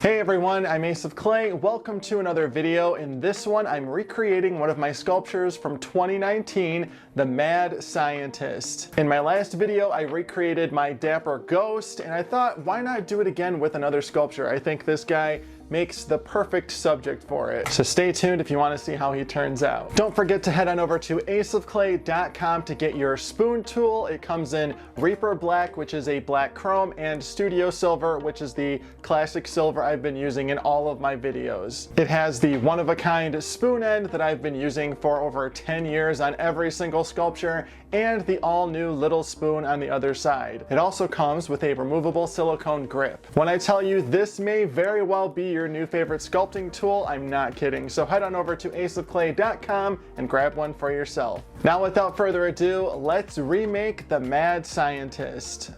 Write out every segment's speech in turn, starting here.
Hey everyone, I'm Ace of Clay. Welcome to another video. In this one, I'm recreating one of my sculptures from 2019, the Mad Scientist. In my last video, I recreated my dapper ghost, and I thought, why not do it again with another sculpture? I think this guy makes the perfect subject for it. So stay tuned if you want to see how he turns out. Don't forget to head on over to aceofclay.com to get your spoon tool. It comes in Reaper Black, which is a black chrome, and Studio Silver, which is the classic silver I've been using in all of my videos. It has the one-of-a-kind spoon end that I've been using for over 10 years on every single sculpture, and the all-new little spoon on the other side. It also comes with a removable silicone grip. When I tell you this may very well be your new favorite sculpting tool, I'm not kidding. So head on over to aceofclay.com and grab one for yourself. Now without further ado, let's remake the Mad Scientist.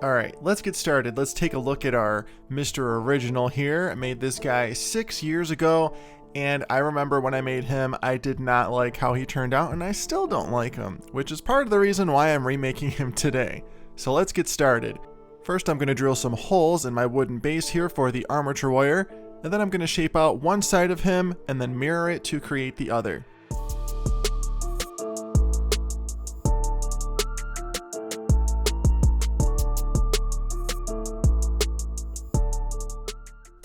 Alright, let's get started. Let's take a look at our Mr. Original here. I made this guy 6 years ago, and I remember when I made him, I did not like how he turned out, and I still don't like him, which is part of the reason why I'm remaking him today. So let's get started. First, I'm going to drill some holes in my wooden base here for the armature wire, and then I'm going to shape out one side of him and then mirror it to create the other.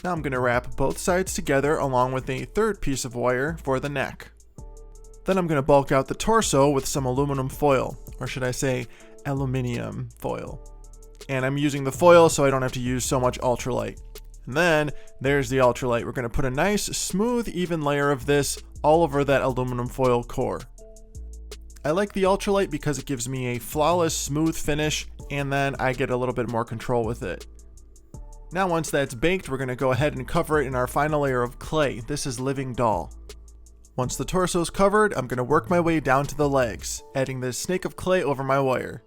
Now I'm going to wrap both sides together along with a third piece of wire for the neck. Then I'm going to bulk out the torso with some aluminum foil, or should I say aluminium foil. And I'm using the foil so I don't have to use so much ultralight. And then there's the ultralight. We're going to put a nice smooth even layer of this all over that aluminum foil core. I like the ultralight because it gives me a flawless smooth finish, and then I get a little bit more control with it. Now once that's baked, we're going to go ahead and cover it in our final layer of clay. This is Living Doll. Once the torso's covered, I'm going to work my way down to the legs, adding this snake of clay over my wire.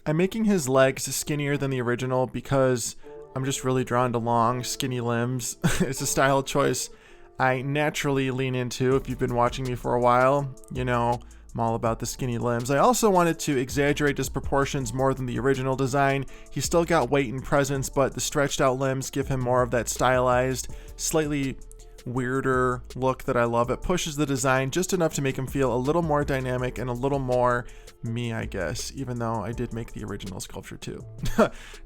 I'm making his legs skinnier than the original because I'm just really drawn to long, skinny limbs. It's a style choice I naturally lean into. If you've been watching me for a while, you know I'm all about the skinny limbs. I also wanted to exaggerate his proportions more than the original design. He's still got weight and presence, but the stretched out limbs give him more of that stylized, slightly weirder look that I love. It pushes the design just enough to make him feel a little more dynamic and a little more me, I guess, even though I did make the original sculpture too.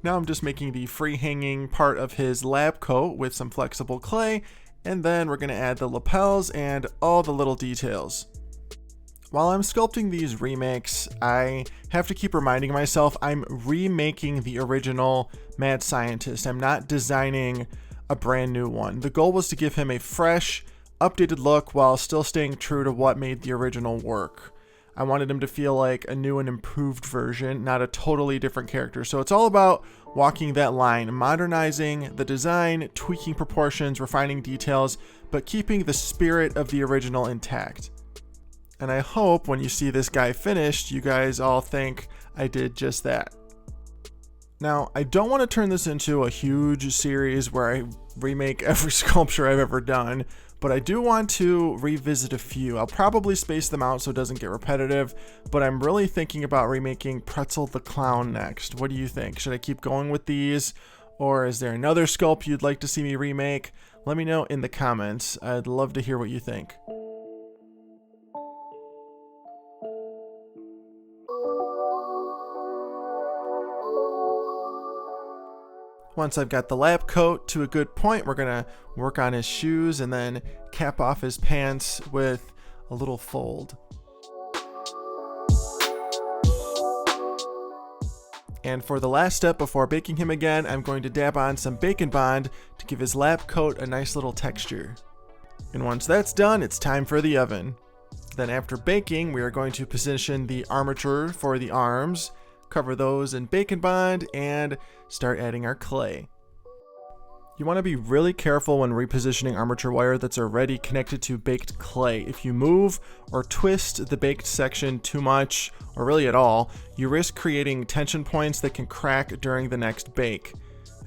Now I'm just making the free hanging part of his lab coat with some flexible clay, and then we're going to add the lapels and all the little details. While I'm sculpting these remakes, I have to keep reminding myself I'm remaking the original Mad Scientist. I'm not designing a brand new one. The goal was to give him a fresh, updated look while still staying true to what made the original work. I wanted him to feel like a new and improved version, not a totally different character. So it's all about walking that line, modernizing the design, tweaking proportions, refining details, but keeping the spirit of the original intact. And I hope when you see this guy finished, you guys all think I did just that. Now, I don't want to turn this into a huge series where I remake every sculpture I've ever done, but I do want to revisit a few. I'll probably space them out so it doesn't get repetitive, but I'm really thinking about remaking Pretzel the Clown next. What do you think? Should I keep going with these, or is there another sculpt you'd like to see me remake? Let me know in the comments. I'd love to hear what you think. Once I've got the lab coat to a good point, we're going to work on his shoes and then cap off his pants with a little fold. And for the last step before baking him again, I'm going to dab on some Bacon Bond to give his lab coat a nice little texture. And once that's done, it's time for the oven. Then after baking, we are going to position the armature for the arms, cover those in Bacon Bond, and start adding our clay. You want to be really careful when repositioning armature wire that's already connected to baked clay. If you move or twist the baked section too much, or really at all, you risk creating tension points that can crack during the next bake.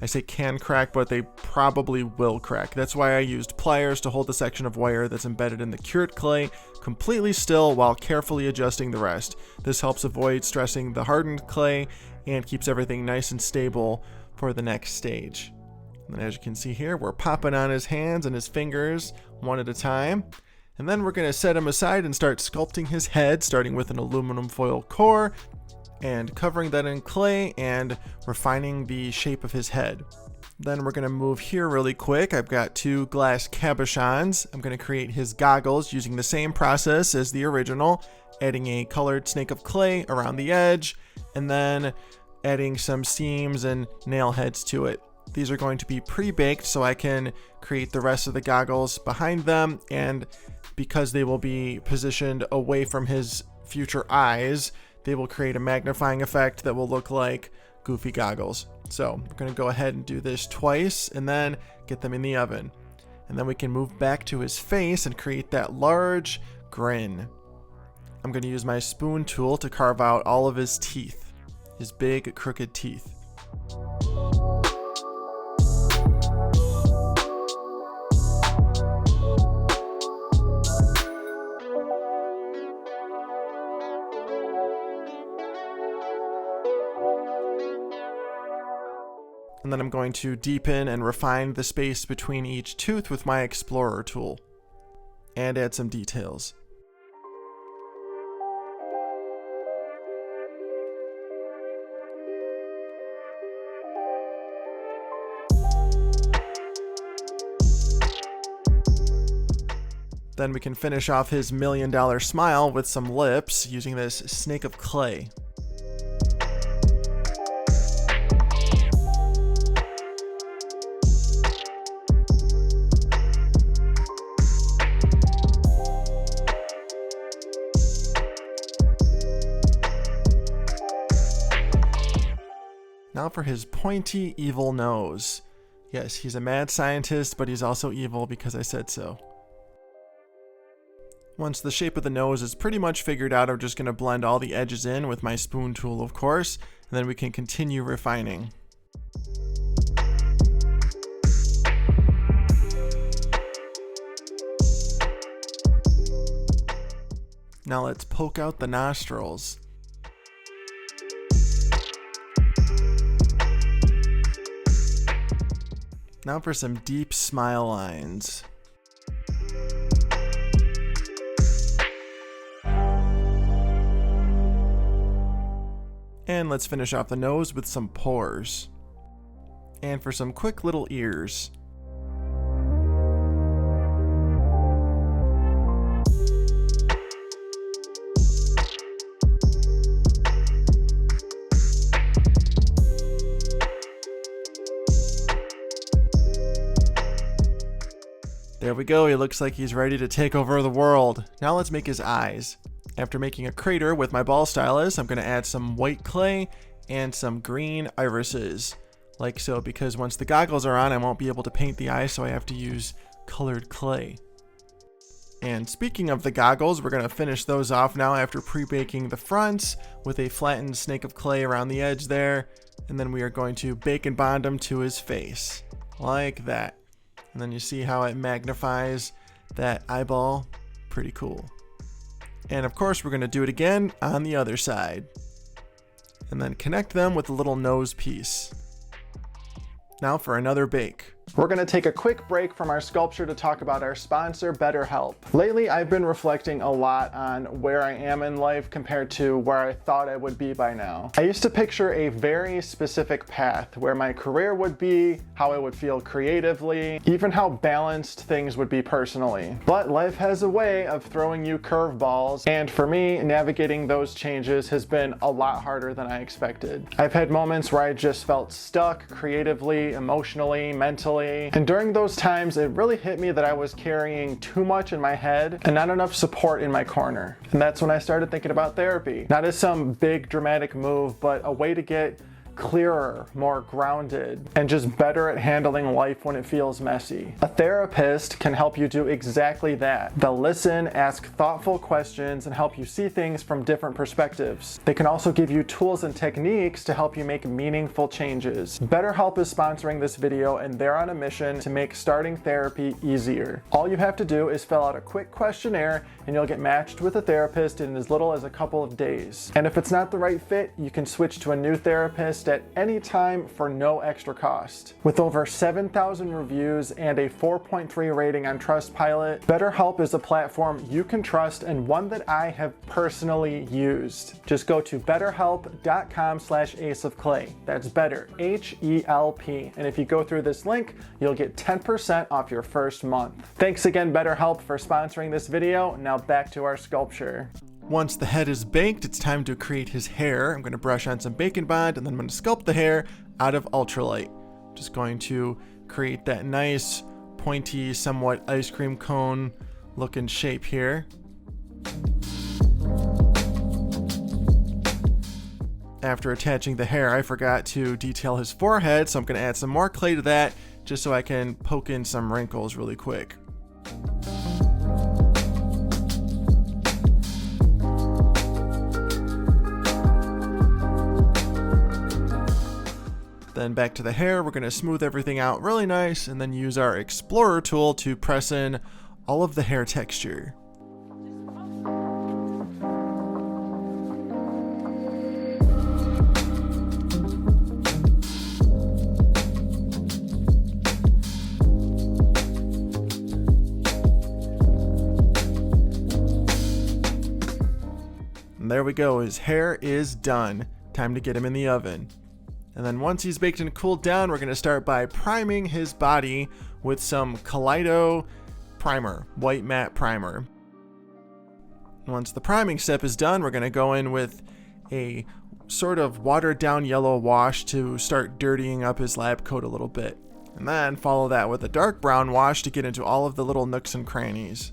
I say can crack, but they probably will crack. That's why I used pliers to hold the section of wire that's embedded in the cured clay completely still while carefully adjusting the rest. This helps avoid stressing the hardened clay and keeps everything nice and stable for the next stage. And as you can see here, we're popping on his hands and his fingers one at a time. And then we're going to set him aside and start sculpting his head, starting with an aluminum foil core and covering that in clay and refining the shape of his head. Then we're going to move here really quick. I've got 2 glass cabochons. I'm going to create his goggles using the same process as the original, adding a colored snake of clay around the edge, and then adding some seams and nail heads to it. These are going to be pre-baked so I can create the rest of the goggles behind them, and because they will be positioned away from his future eyes, they will create a magnifying effect that will look like goofy goggles. So I'm going to go ahead and do this twice and then get them in the oven. And then we can move back to his face and create that large grin. I'm going to use my spoon tool to carve out all of his teeth, his big crooked teeth. And then I'm going to deepen and refine the space between each tooth with my Explorer tool and add some details. Then we can finish off his $1 million smile with some lips using this snake of clay. Now for his pointy, evil nose. Yes, he's a mad scientist, but he's also evil because I said so. Once the shape of the nose is pretty much figured out, I'm just going to blend all the edges in with my spoon tool, of course, and then we can continue refining. Now let's poke out the nostrils. Now for some deep smile lines. And let's finish off the nose with some pores. And for some quick little ears. There we go, he looks like he's ready to take over the world. Now let's make his eyes. After making a crater with my ball stylus, I'm going to add some white clay and some green irises, like so, because once the goggles are on, I won't be able to paint the eyes, so I have to use colored clay. And speaking of the goggles, we're going to finish those off now after pre-baking the fronts with a flattened snake of clay around the edge there, and then we are going to bake and bond them to his face, like that. And then you see how it magnifies that eyeball. Pretty cool. And of course, we're going to do it again on the other side. And then connect them with a little nose piece. Now for another bake. We're going to take a quick break from our sculpture to talk about our sponsor, BetterHelp. Lately, I've been reflecting a lot on where I am in life compared to where I thought I would be by now. I used to picture a very specific path where my career would be, how I would feel creatively, even how balanced things would be personally. But life has a way of throwing you curveballs, and for me, navigating those changes has been a lot harder than I expected. I've had moments where I just felt stuck creatively, emotionally, mentally, and during those times, it really hit me that I was carrying too much in my head and not enough support in my corner. And that's when I started thinking about therapy. Not as some big dramatic move, but a way to get clearer, more grounded, and just better at handling life when it feels messy. A therapist can help you do exactly that. They'll listen, ask thoughtful questions, and help you see things from different perspectives. They can also give you tools and techniques to help you make meaningful changes. BetterHelp is sponsoring this video, and they're on a mission to make starting therapy easier. All you have to do is fill out a quick questionnaire, and you'll get matched with a therapist in as little as a couple of days. And if it's not the right fit, you can switch to a new therapist at any time for no extra cost. With over 7,000 reviews and a 4.3 rating on Trustpilot, BetterHelp is a platform you can trust and one that I have personally used. Just go to betterhelp.com/aceofclay. That's better, H-E-L-P. And if you go through this link, you'll get 10% off your first month. Thanks again, BetterHelp, for sponsoring this video. Now back to our sculpture. Once the head is baked, it's time to create his hair. I'm going to brush on some Bacon Bond, and then I'm going to sculpt the hair out of ultralight. Just going to create that nice, pointy, somewhat ice cream cone looking shape here. After attaching the hair, I forgot to detail his forehead, so I'm going to add some more clay to that just so I can poke in some wrinkles really quick. Then back to the hair, we're going to smooth everything out really nice and then use our Explorer tool to press in all of the hair texture. And there we go, his hair is done. Time to get him in the oven. And then once he's baked and cooled down, we're going to start by priming his body with some Kaleido primer, white matte primer. Once the priming step is done, we're going to go in with a sort of watered down yellow wash to start dirtying up his lab coat a little bit. And then follow that with a dark brown wash to get into all of the little nooks and crannies.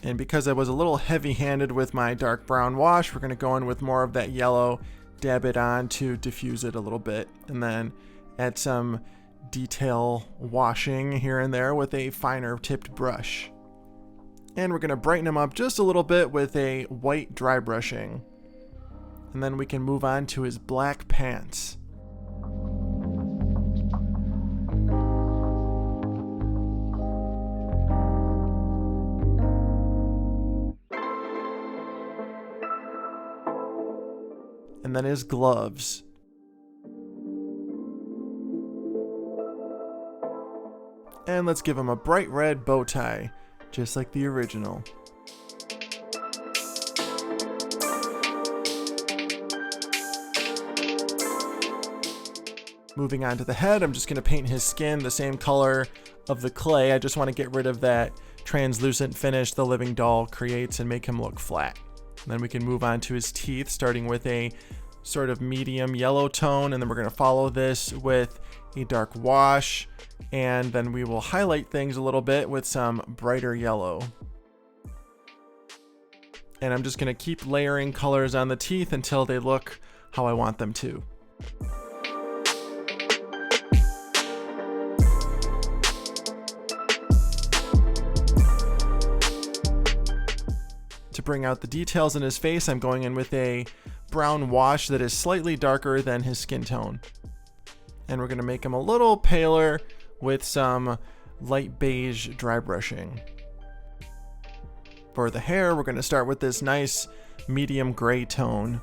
And because I was a little heavy-handed with my dark brown wash, we're going to go in with more of that yellow, dab it on to diffuse it a little bit, and then add some detail washing here and there with a finer tipped brush. And we're going to brighten him up just a little bit with a white dry brushing. And then we can move on to his black pants. And then his gloves. And let's give him a bright red bow tie, just like the original. Moving on to the head, I'm just going to paint his skin the same color of the clay. I just want to get rid of that translucent finish the living doll creates and make him look flat. And then we can move on to his teeth, starting with a sort of medium yellow tone, and then we're going to follow this with a dark wash, and then we will highlight things a little bit with some brighter yellow. And I'm just going to keep layering colors on the teeth until they look how I want them to. To bring out the details in his face, I'm going in with a brown wash that is slightly darker than his skin tone. And we're going to make him a little paler with some light beige dry brushing. For the hair, we're going to start with this nice medium gray tone.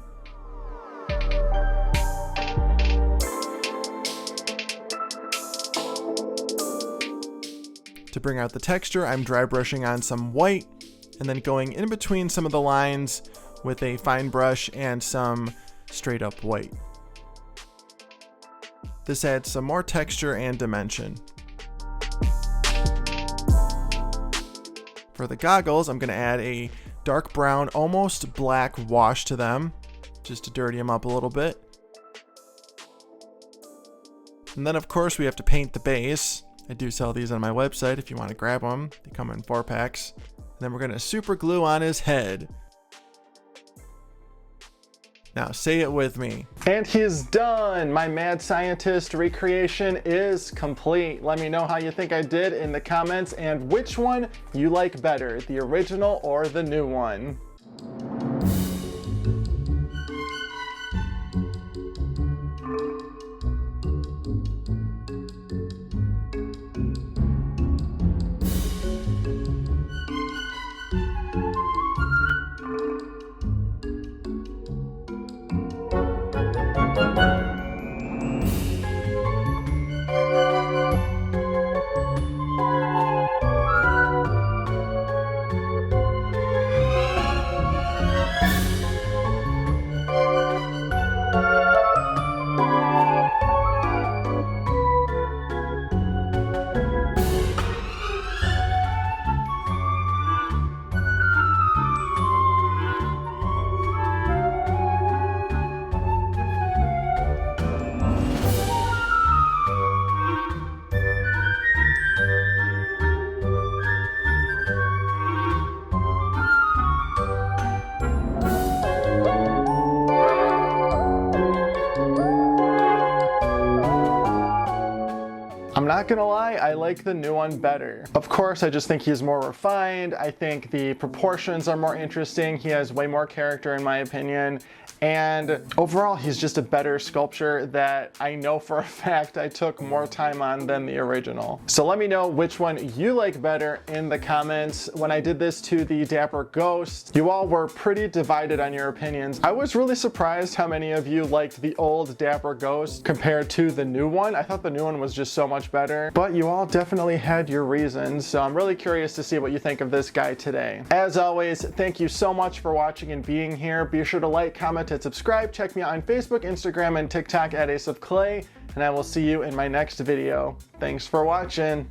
To bring out the texture, I'm dry brushing on some white and then going in between some of the lines with a fine brush and some straight up white. This adds some more texture and dimension. For the goggles, I'm going to add a dark brown, almost black wash to them, just to dirty them up a little bit. And then of course we have to paint the base. I do sell these on my website if you want to grab them. They come in 4 packs. And then we're going to super glue on his head. Now say it with me. And he's done! My mad scientist recreation is complete. Let me know how you think I did in the comments and which one you like better, the original or the new one. I'm not gonna lie, I like the new one better. Of course, I just think he's more refined. I think the proportions are more interesting. He has way more character in my opinion. And overall, he's just a better sculpture that I know for a fact I took more time on than the original. So let me know which one you like better in the comments. When I did this to the Dapper Ghost, you all were pretty divided on your opinions. I was really surprised how many of you liked the old Dapper Ghost compared to the new one. I thought the new one was just so much better, but you all definitely had your reasons. So I'm really curious to see what you think of this guy today. As always, thank you so much for watching and being here. Be sure to like, comment, and subscribe. Check me out on Facebook, Instagram, and TikTok at Ace of Clay, and I will see you in my next video. Thanks for watching.